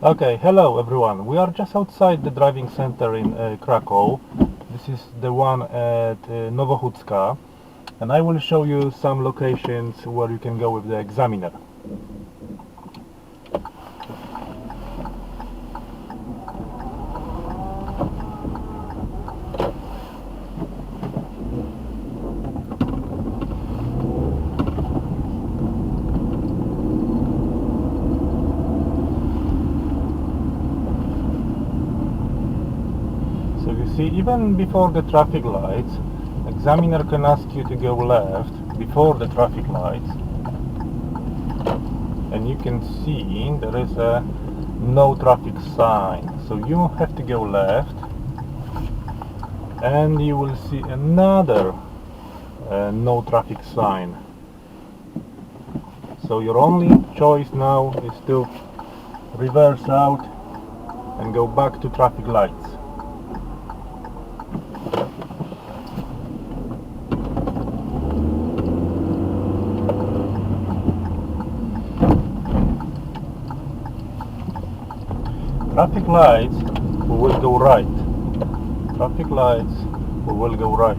Okay, hello everyone. We are just outside the driving center in Krakow. This is the one at Nowohucka, and I will show you some locations where you can go with the examiner. So you see, even before the traffic lights, examiner can ask you to go left before the traffic lights, and you can see there is a no traffic sign. So you have to go left, and you will see another no traffic sign. So your only choice now is to reverse out and go back to traffic lights. Traffic lights, we will go right. Traffic lights, we will go right.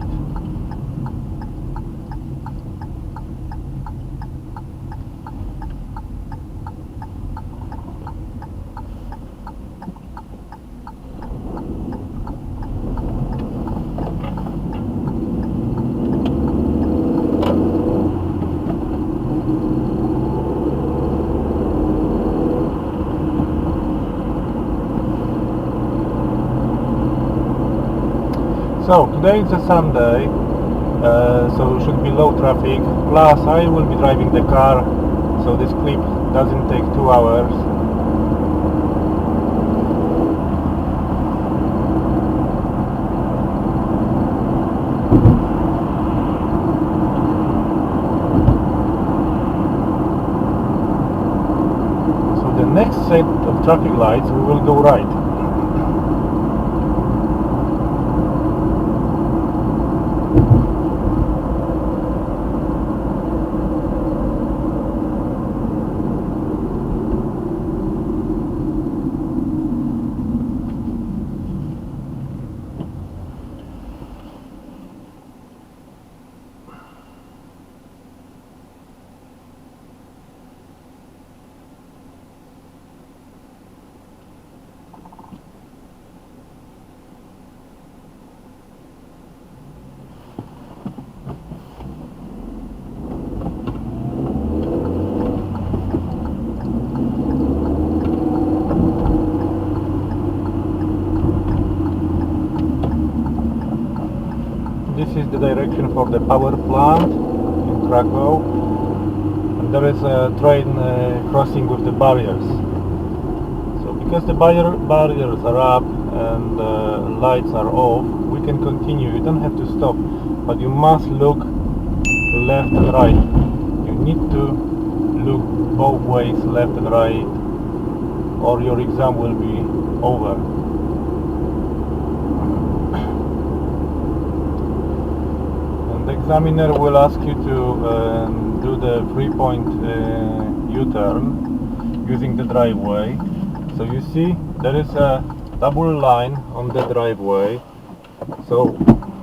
So today is a Sunday, so should be low traffic, plus I will be driving the car, so this clip doesn't take 2 hours. So the next set of traffic lights we will go right. This is the direction for the power plant in Krakow, and there is a train crossing with the barriers. So because the barriers are up and lights are off, we can continue. You don't have to stop, but you must look left and right. You need to look both ways, left and right, or your exam will be over. The examiner will ask you to do the 3-point U-turn using the driveway. So you see there is a double line on the driveway. So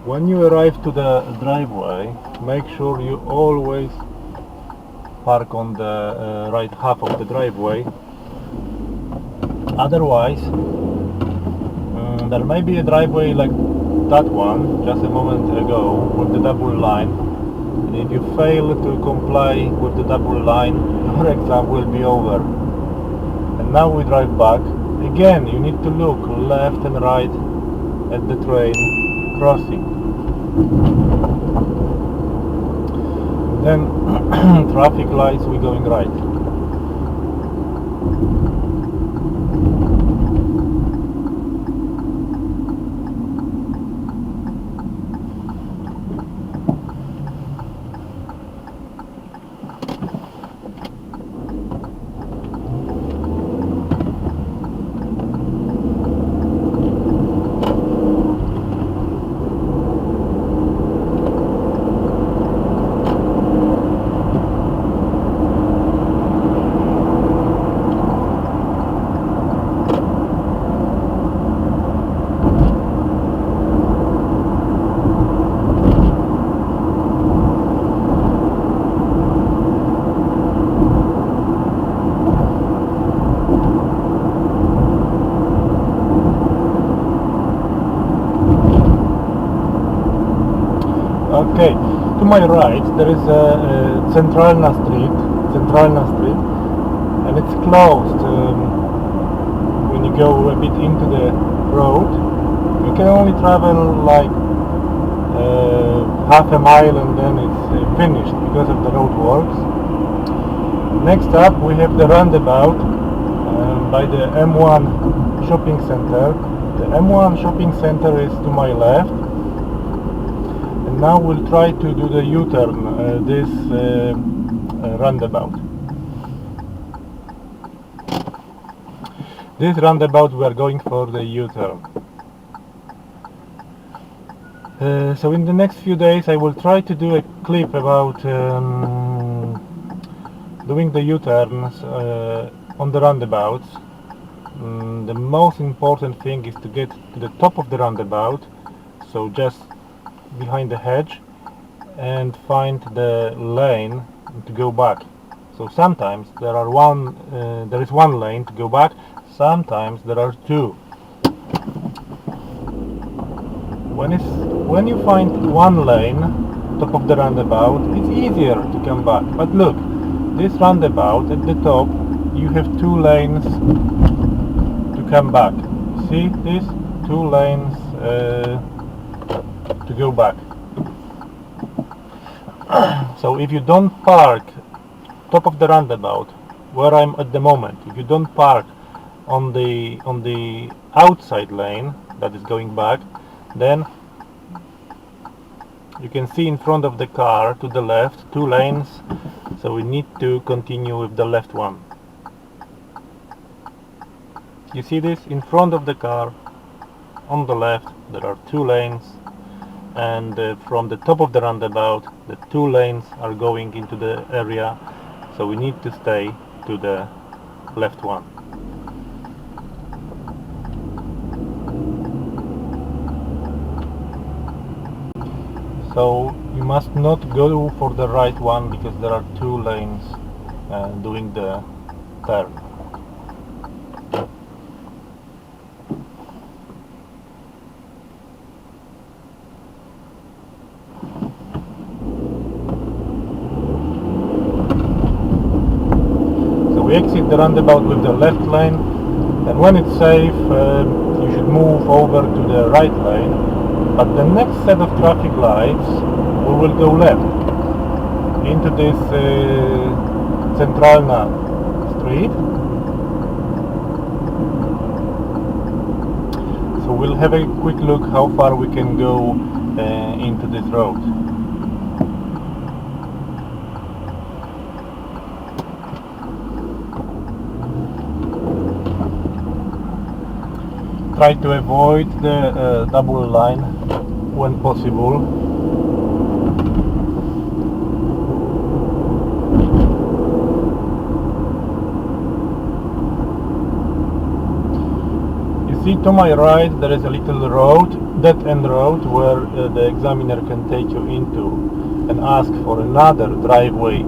when you arrive to the driveway, make sure you always park on the right half of the driveway. Otherwise, there may be a driveway like that one just a moment ago with the double line, and if you fail to comply with the double line, your exam will be over. And now we drive back. Again, you need to look left and right at the train crossing. Then traffic lights, we're going right. Okay, to my right there is a Centralna Street, and it's closed. When you go a bit into the road, you can only travel like half a mile and then it's finished because of the road works. Next up we have the roundabout by the M1 shopping center. The M1 shopping center is to my left, and now we'll try to do the U-turn, this roundabout. This roundabout we are going for the U-turn. So in the next few days I will try to do a clip about doing the U-turns on the roundabouts. The most important thing is to get to the top of the roundabout, so just behind the hedge, and find the lane to go back. So sometimes there is one lane to go back, sometimes there are two. When you find one lane, top of the roundabout, it's easier to come back. But look, this roundabout at the top, you have two lanes to come back. See this? Two lanes to go back. So if you don't park top of the roundabout, where I'm at the moment, if you don't park on the outside lane that is going back, then you can see in front of the car to the left two lanes, so we need to continue with the left one. You see this? In front of the car on the left there are two lanes, and from the top of the roundabout the two lanes are going into the area, so we need to stay to the left one. So you must not go for the right one because there are two lanes doing the turn. So we exit the roundabout with the left lane, and when it's safe you should move over to the right lane. But the next set of traffic lights, we will go left into this Centralna Street. So we'll have a quick look how far we can go into this road. Try to avoid the double line when possible. You see to my right there is a little road, dead end road, where the examiner can take you into and ask for another driveway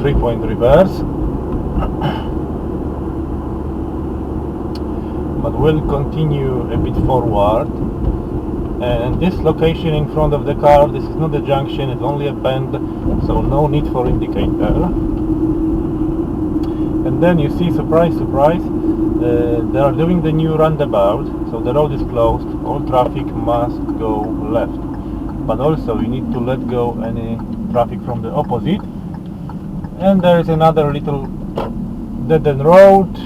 3-point reverse. But we'll continue a bit forward, and this location in front of the car, this is not a junction, it's only a bend, so no need for indicator. And then you see, surprise surprise, they are doing the new roundabout, so the road is closed, all traffic must go left, but also you need to let go any traffic from the opposite. And there is another little dead end road.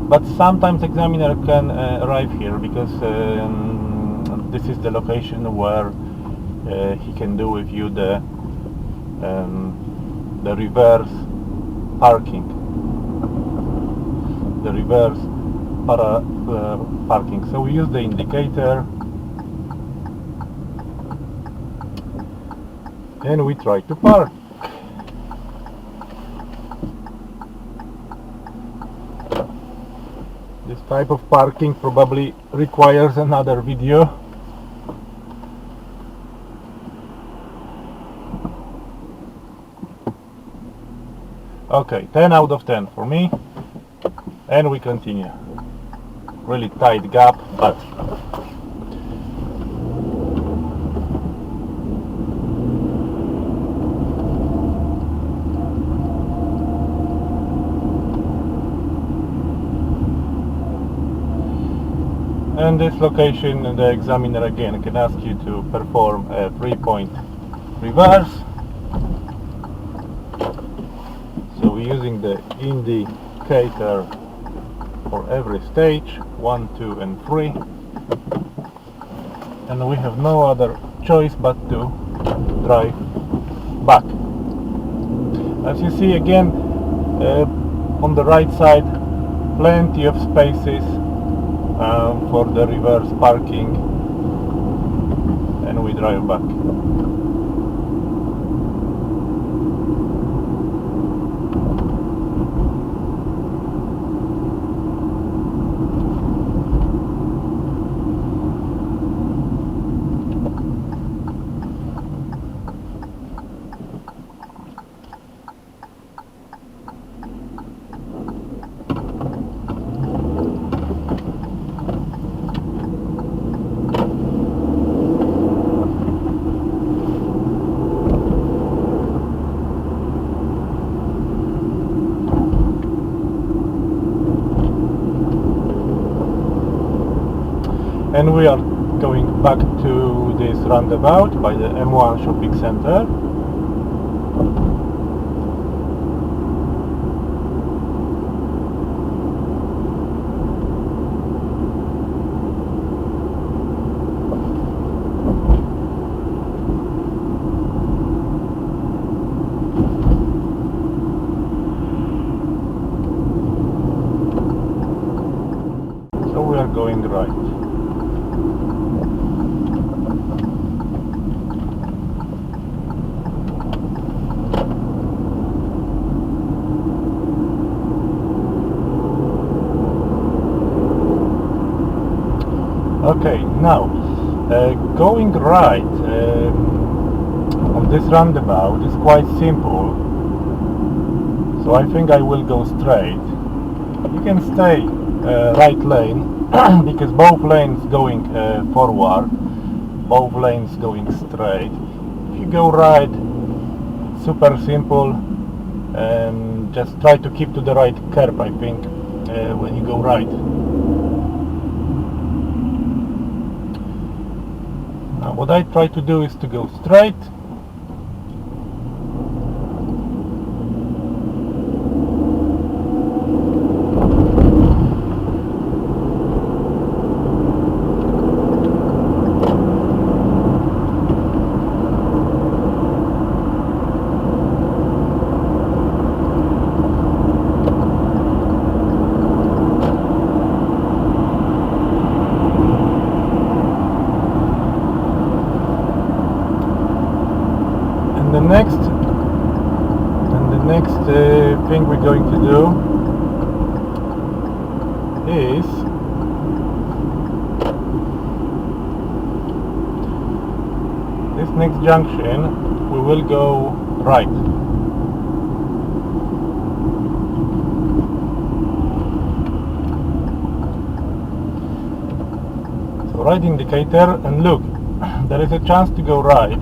But sometimes examiner can arrive here because this is the location where he can do with you the reverse parking, the reverse parking. So we use the indicator and we try to park. This type of parking probably requires another video. Okay, 10 out of 10 for me, and we continue. Really tight gap, but And this location, the examiner again can ask you to perform a 3-point reverse. So we're using the indicator for every stage, 1, 2 and 3. And we have no other choice but to drive back. As you see again, on the right side, plenty of spaces for the reverse parking, and we drive back. And we are going back to this roundabout by the M1 shopping center. So we are going right. Okay, now going right on this roundabout is quite simple, so I think I will go straight. You can stay right lane because both lanes going forward, both lanes going straight. If you go right, super simple, and just try to keep to the right curb, I think, when you go right. What I try to do is to go straight. The next thing we're going to do is this next junction. We will go right. So right indicator, and look, there is a chance to go right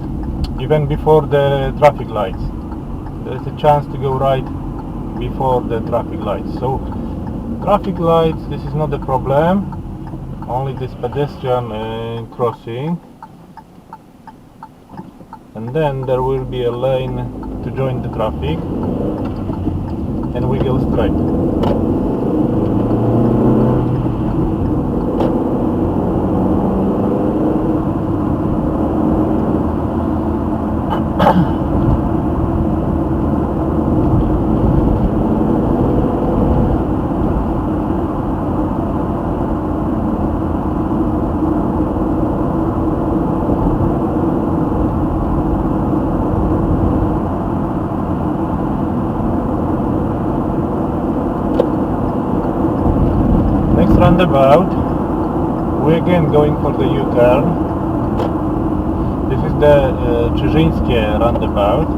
even before the traffic lights. There is a chance to go right before the traffic lights. So traffic lights, this is not a problem, only this pedestrian crossing, and then there will be a lane to join the traffic, and we go straight. Roundabout, we're again going for the U-turn. This is the Czyżyny roundabout.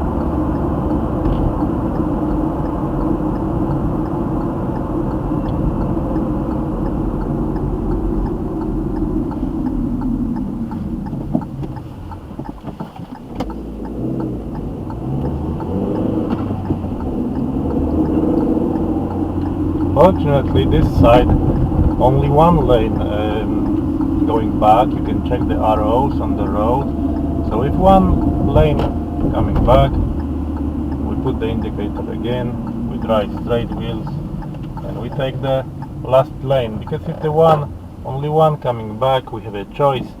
Fortunately, this side only one lane going back, you can check the arrows on the road. So if one lane coming back, we put the indicator again, we drive straight wheels and we take the last lane, because if the only one coming back, we have a choice.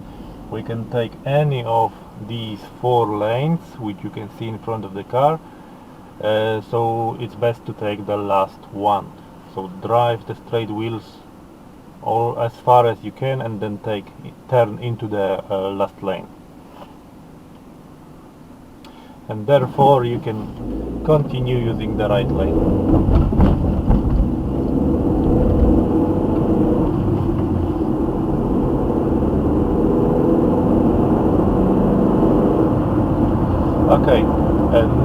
We can take any of these 4 lanes which you can see in front of the car, so it's best to take the last one. So drive the straight wheels all as far as you can and then turn into the last lane, and therefore you can continue using the right lane. Okay,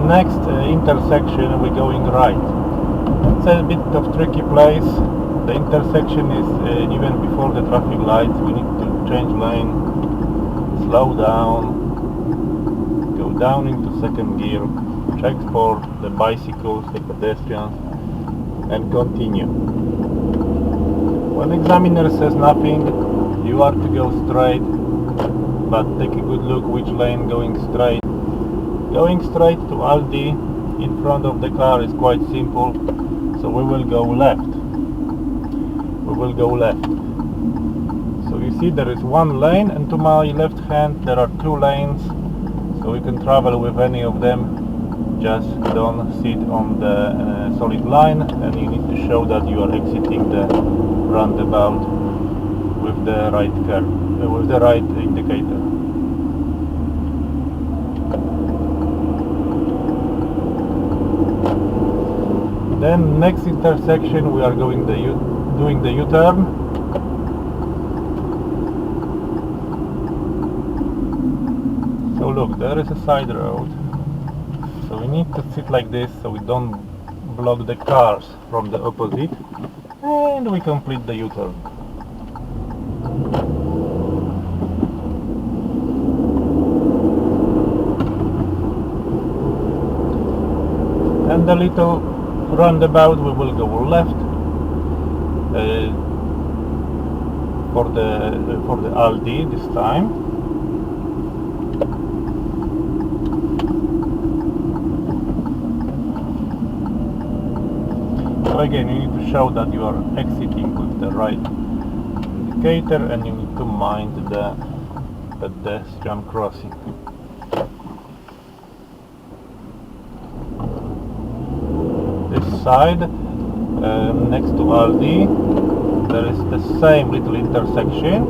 next intersection we're going right. It's a bit of tricky place. The intersection is even before the traffic lights. We need to change lane, slow down, go down into second gear, check for the bicycles, the pedestrians, and continue. When examiner says nothing, you are to go straight, but take a good look which lane going straight. Going straight to Aldi in front of the car is quite simple, so we will go left. So you see there is one lane, and to my left hand there are 2 lanes, so you can travel with any of them. Just don't sit on the solid line, and you need to show that you are exiting the roundabout with the right curve, with the right indicator. Then next intersection we are doing the U-turn. So look, there is a side road. So we need to sit like this so we don't block the cars from the opposite, and we complete the U-turn. And the little roundabout we will go left for the Aldi this time. So again, you need to show that you are exiting with the right indicator, and you need to mind the pedestrian crossing. Side next to Aldi there is the same little intersection,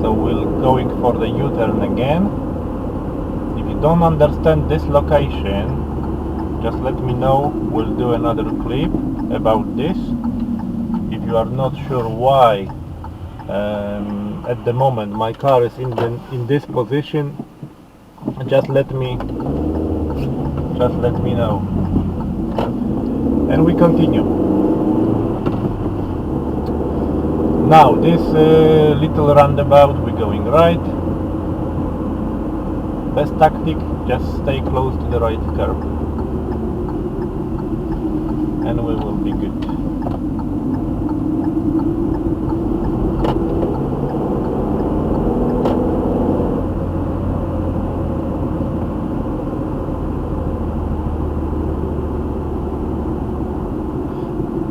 so we're going for the U-turn again. If you don't understand this location, just let me know, we'll do another clip about this. If you are not sure why at the moment my car is in this position, just let me know. And we continue. Now this little roundabout we're going right. Best tactic, just stay close to the right curb and we will be good.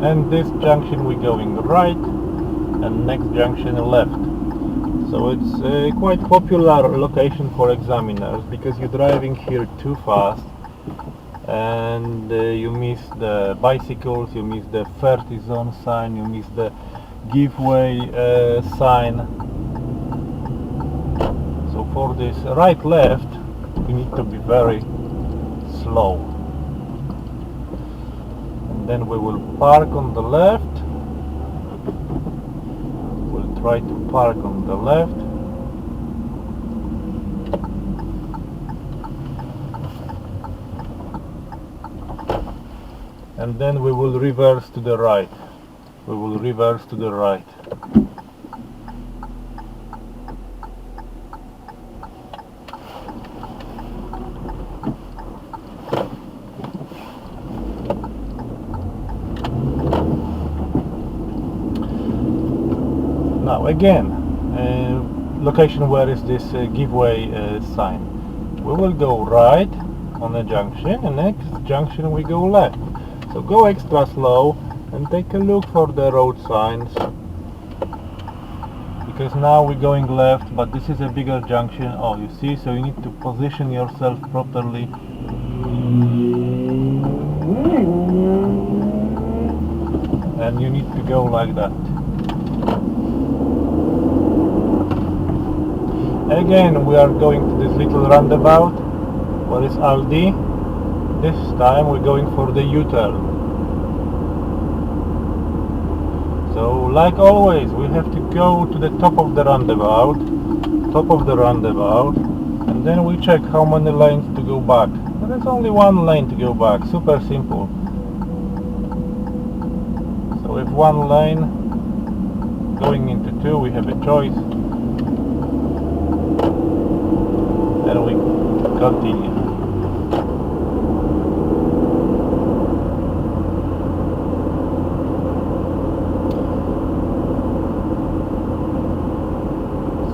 And this junction we're going right, and next junction left. So it's quite popular location for examiners, because you're driving here too fast and you miss the bicycles, you miss the 30 zone sign, you miss the give way sign. So for this right left you need to be very slow. Then we will park on the left. We'll try to park on the left. And then we will reverse to the right. Now again, location where is this giveaway sign. We will go right on a junction, and next junction we go left. So go extra slow and take a look for the road signs, because now we're going left, but this is a bigger junction. Oh, you see, so you need to position yourself properly. And you need to go like that. Again, we are going to this little roundabout. Where is Aldi? This time we're going for the U-turn. So, like always, we have to go to the top of the roundabout, and then we check how many lanes to go back. There is only one lane to go back, super simple. So with one lane going into two, we have a choice, and we continue.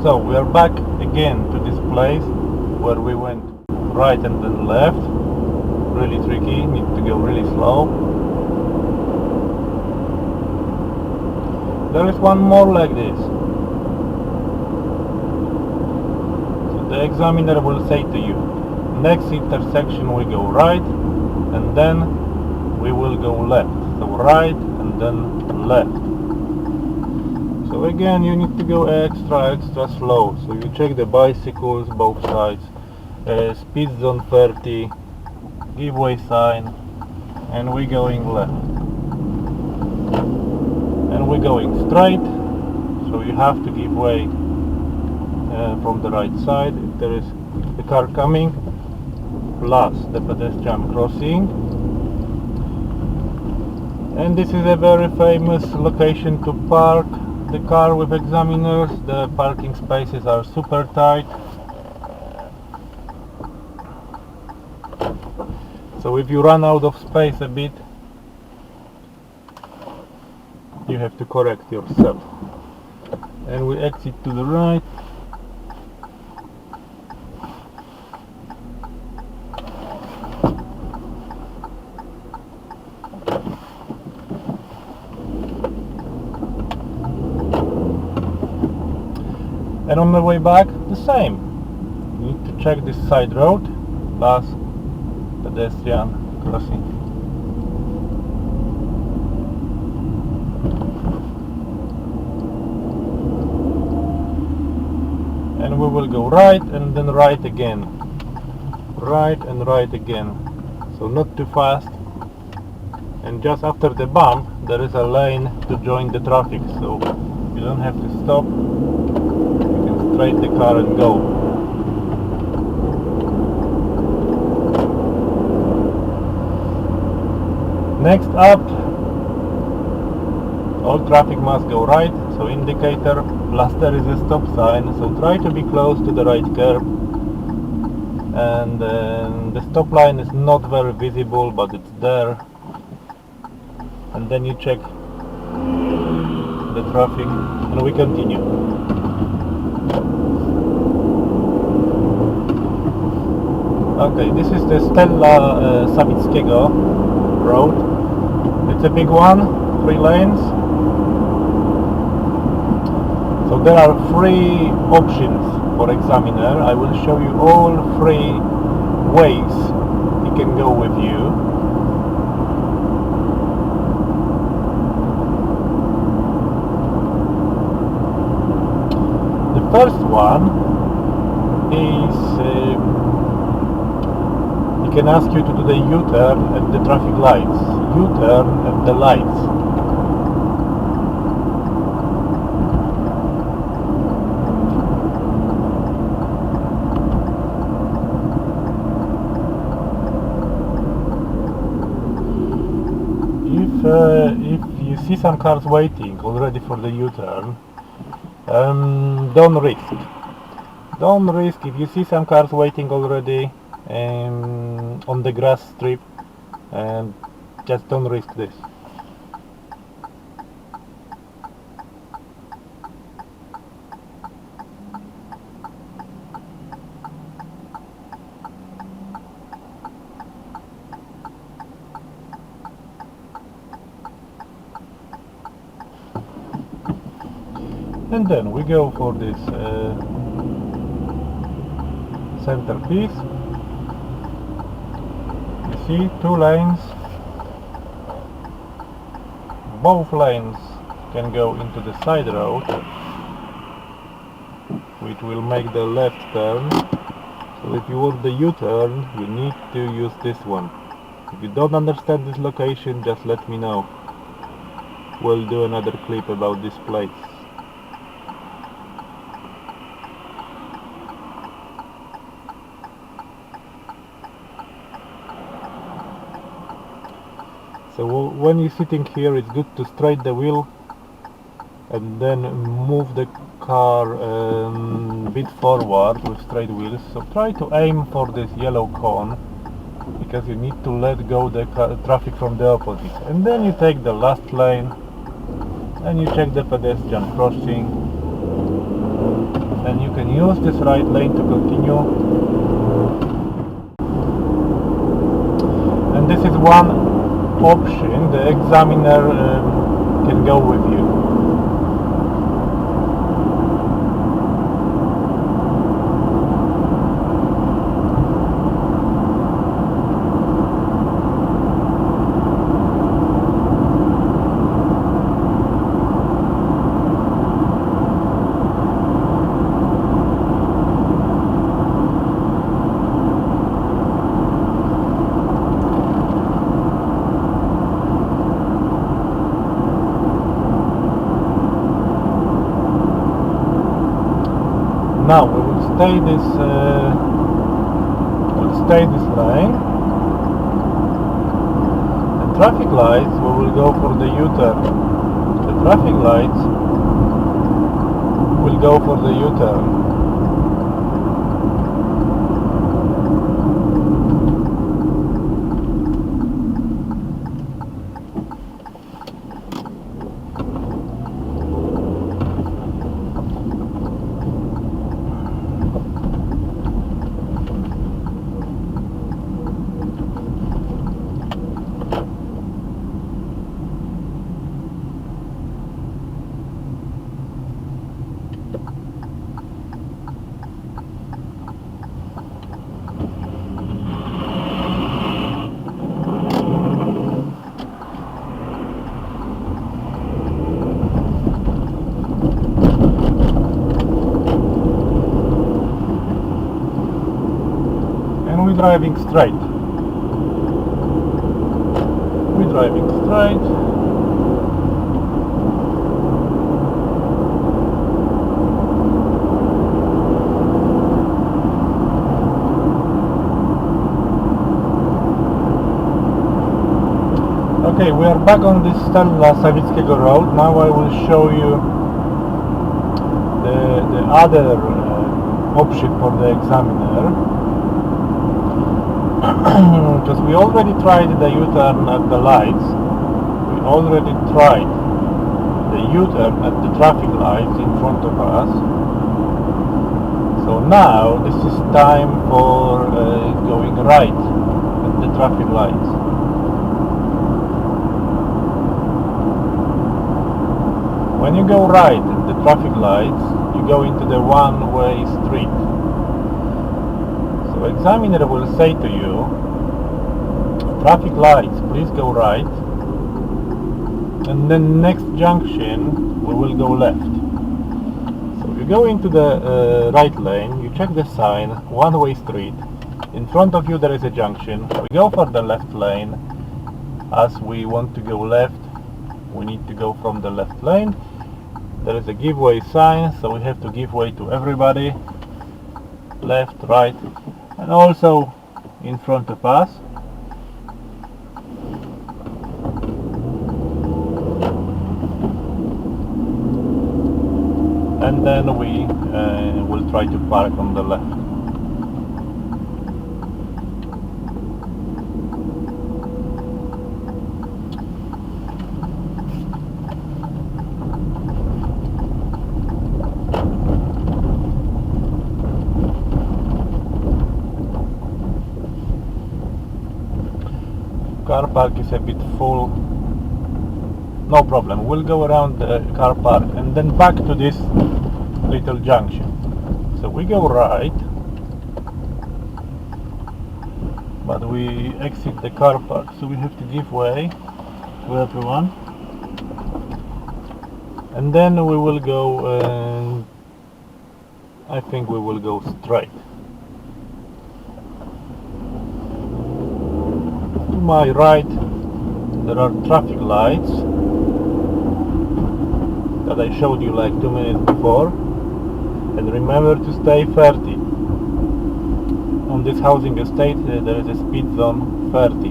So we are back again to this place where we went right and then left. Really tricky, need to go really slow. There is one more like this. So the examiner will say to you, next intersection we go right, and then we will go left. So right and then left. So again, you need to go extra slow. So you check the bicycles both sides, speed zone 30, giveaway sign, and we're going left. And we're going straight, so you have to give way from the right side if there is a car coming, plus the pedestrian crossing. And this is a very famous location to park the car with examiners. The parking spaces are super tight. So if you run out of space a bit, you have to correct yourself. And we exit to the right. And on the way back, the same. You need to check this side road, plus pedestrian crossing. And we will go right and then right again. Right and right again. So not too fast. And just after the bump, there is a lane to join the traffic, so you don't have to stop. Straight the car and go. Next up, all traffic must go right, so indicator, plus there is a stop sign, so try to be close to the right curb. And the stop line is not very visible, but it's there. And then you check the traffic, and we continue. Okay, this is the Stella Sawickiego road. It's a big one, 3 lanes. So there are 3 options for examiner. I will show you all 3 ways he can go with you. The first one is he can ask you to do the U-turn at the traffic lights. U-turn at the lights. If you see some cars waiting already for the U-turn, don't risk. Don't risk if you see some cars waiting already on the grass strip, and just don't risk this. And then we go for this centerpiece. You see, 2 lanes. Both lanes can go into the side road, which will make the left turn. So if you want the U-turn, you need to use this one. If you don't understand this location, just let me know. We'll do another clip about this place. So when you're sitting here, it's good to straight the wheel and then move the car a bit forward with straight wheels. So try to aim for this yellow cone, because you need to let go the traffic from the opposite. And then you take the last lane and you check the pedestrian crossing, and you can use this right lane to continue. And this is one option. The examiner can go with you. Now we will stay this lane, and traffic lights, we will go for the U-turn. The traffic lights will go for the U-turn. Driving straight. We're driving straight. Okay, we are back on this Stella Sawickiego road. Now I will show you the other option for the examiner. Because we already tried the U-turn at the lights, we already tried the U-turn at the traffic lights in front of us. So now this is time for going right at the traffic lights. When you go right at the traffic lights, you go into the one-way street. So examiner will say to you, traffic lights, please go right, and then next junction we will go left. So you go into the right lane, you check the sign, one-way street, in front of you there is a junction, we go for the left lane. As we want to go left, we need to go from the left lane. There is a give way sign, so we have to give way to everybody, left, right, and also in front of us. And then we will try to park on the left. Car park is a bit full, no problem. We'll go around the car park and then back to this little junction. So we go right, but we exit the car park, so we have to give way to everyone. And then we will go, I think we will go straight. To my right there are traffic lights that I showed you like 2 minutes before. And remember to stay 30. On this housing estate there is a speed zone 30.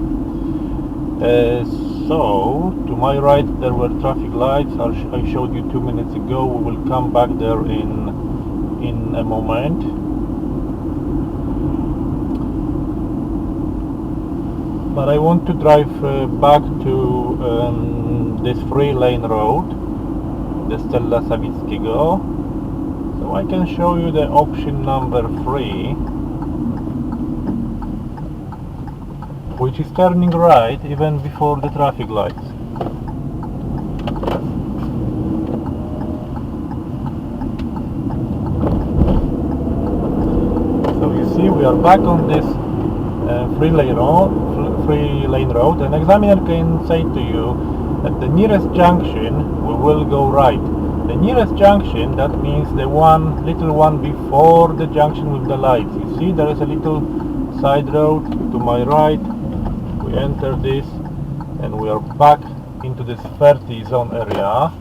So to my right there were traffic lights. I showed you 2 minutes ago. We will come back there in a moment. But I want to drive back to this 3-lane road, the Stella Sawickiego. So I can show you the option number 3, which is turning right even before the traffic lights. So you see we are back on this 3-lane road. An examiner can say to you at the nearest junction we will go right. The nearest junction, that means the little one before the junction with the lights. You see there is a little side road to my right. We enter this and we are back into this 30 zone area.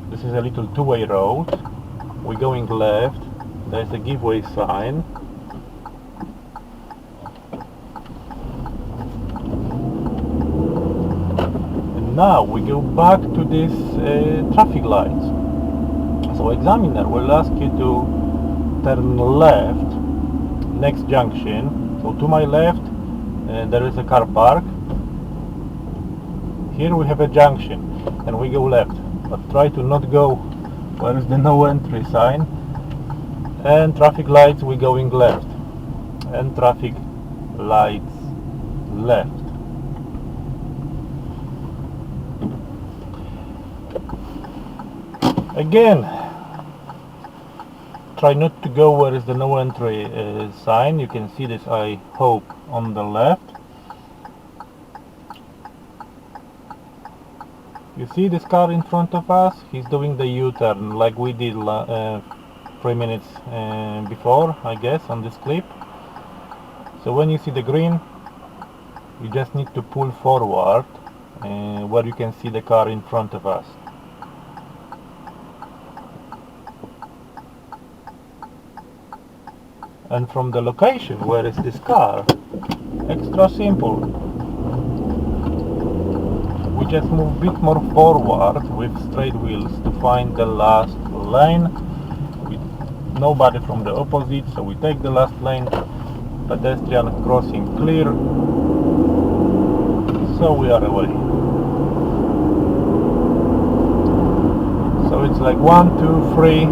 This is a little two-way road. We're going left. There is a giveaway sign. Now we go back to this traffic lights. So examiner will ask you to turn left next junction. So to my left there is a car park. Here we have a junction and we go left, but try to not go where is the no entry sign. And traffic lights, we going left, and traffic lights left. Again, try not to go where is the no entry sign. You can see this, I hope, on the left. You see this car in front of us? He's doing the U-turn like we did 3 minutes before, I guess, on this clip. So when you see the green, you just need to pull forward where you can see the car in front of us. And from the location, where is this car? Extra simple. We just move a bit more forward with straight wheels to find the last lane. With nobody from the opposite, so we take the last lane. Pedestrian crossing clear. So we are away. So it's like 1, 2, 3.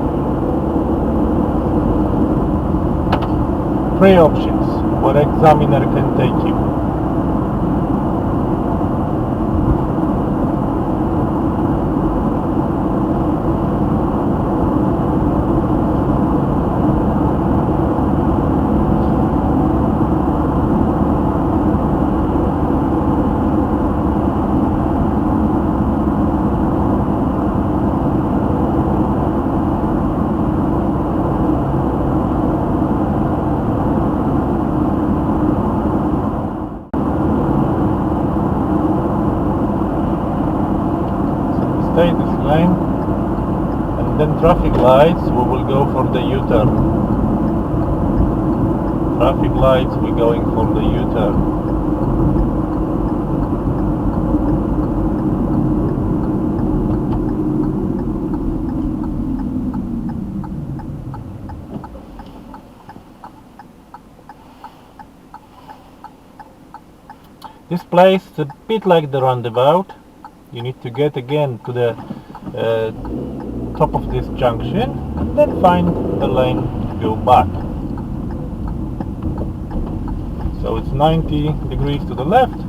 3 options where examiner can take you. Stay this lane, and then traffic lights, we will go for the U-turn. Traffic lights, we're going for the U-turn. This place is a bit like the roundabout. You need to get again to the top of this junction and then find the lane to go back. So it's 90 degrees to the left,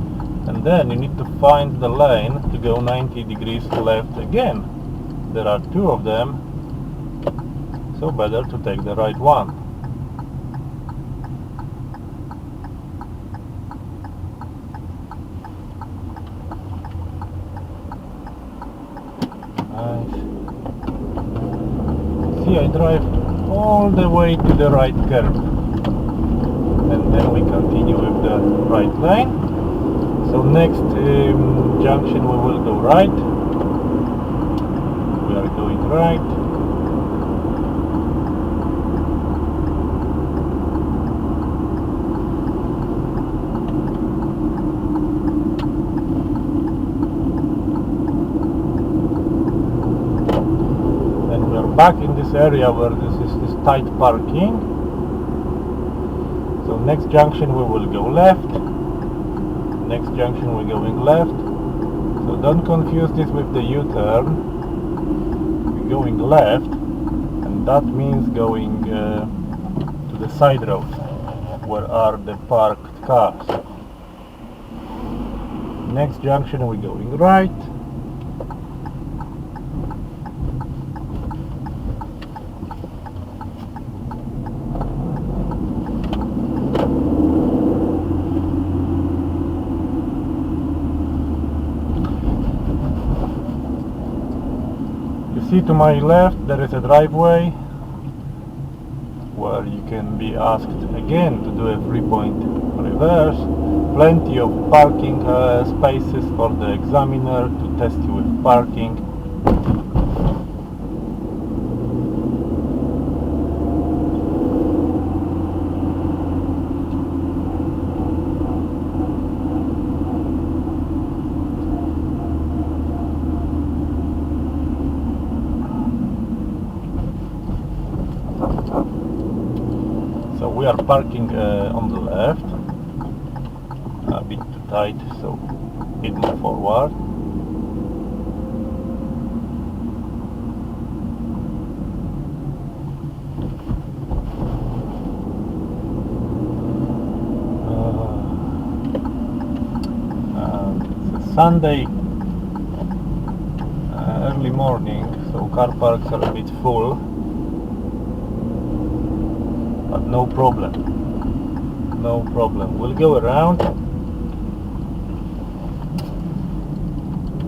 and then you need to find the lane to go 90 degrees left again. There are two of them, so better to take the right one. Nice. See, I drive all the way to the right curve, and then we continue with the right lane. So next junction we will go right. We are going right. And we are back in this area where this is this tight parking. So next junction we will go left. Next junction we're going left. So don't confuse this with the U-turn. We're going left, and that means going to the side road where are the parked cars. Next junction we're going right. See, to my left there is a driveway where you can be asked again to do a 3-point reverse. Plenty of parking spaces for the examiner to test you with parking. So we are parking on the left, a bit too tight, so a bit more forward. It's a Sunday early morning, so car parks are a bit full. But no problem, no problem. We'll go around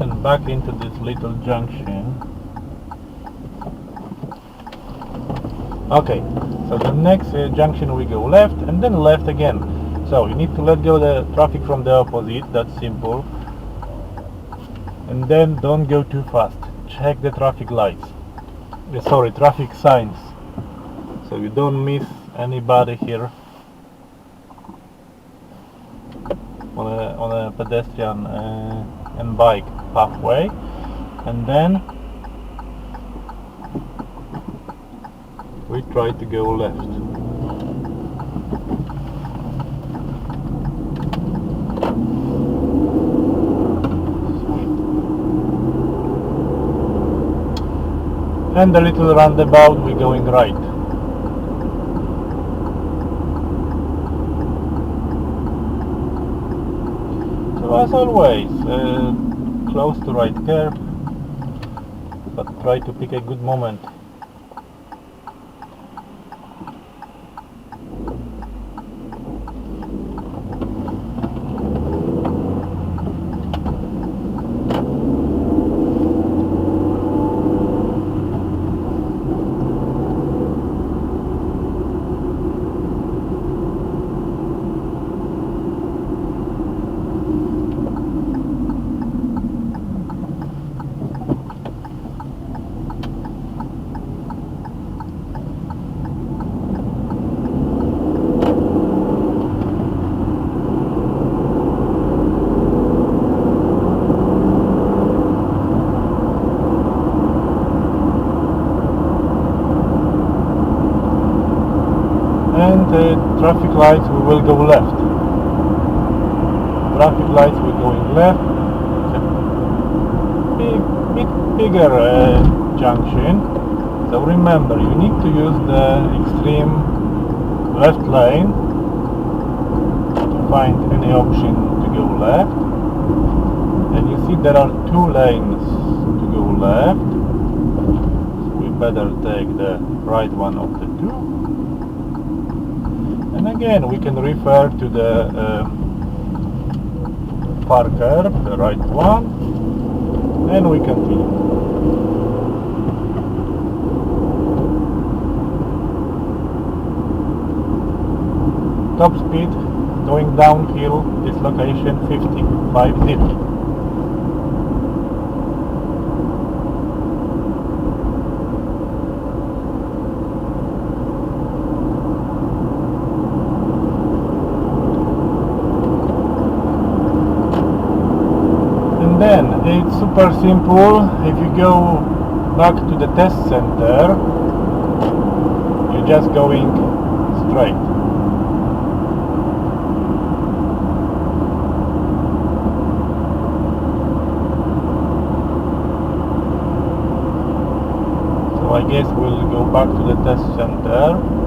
and back into this little junction. Okay, so the next junction we go left and then left again. So you need to let go the traffic from the opposite, that's simple. And then don't go too fast. Check the traffic lights. Sorry, traffic signs. So you don't miss anybody here on a pedestrian and bike pathway. And then we try to go left. And a little roundabout, we're going right. So as always, close to right curb, but try to pick a good moment. And traffic lights, we will go left. Traffic lights, we're going left. It's a bigger junction. So remember, you need to use the extreme left lane to find any option to go left. And you see there are two lanes to go left, so we better take the right one of the two. And again we can refer to the far curb, the right one, and we continue. Top speed going downhill, this location 50. And then it's super simple. If you go back to the test center, you're just going straight. So I guess we'll go back to the test center.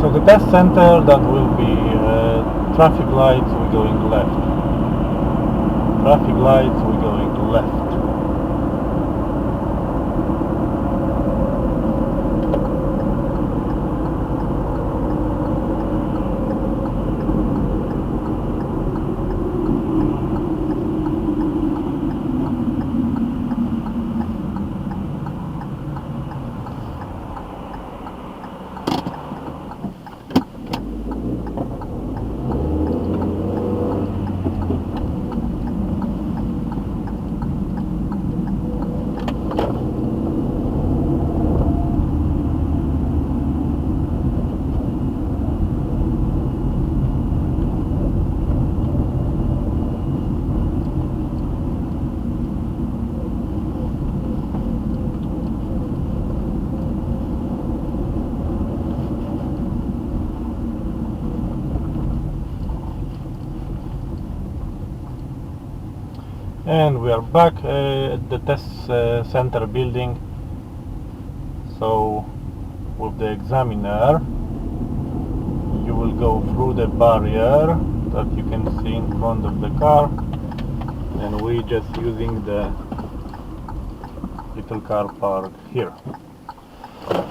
So the test center, that will be traffic lights, we're going left. Traffic lights, we're going left. And we are back at the test center building. So with the examiner you will go through the barrier that you can see in front of the car, and we're just using the little car park here.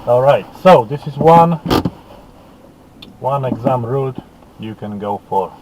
Alright, so this is one exam route you can go for.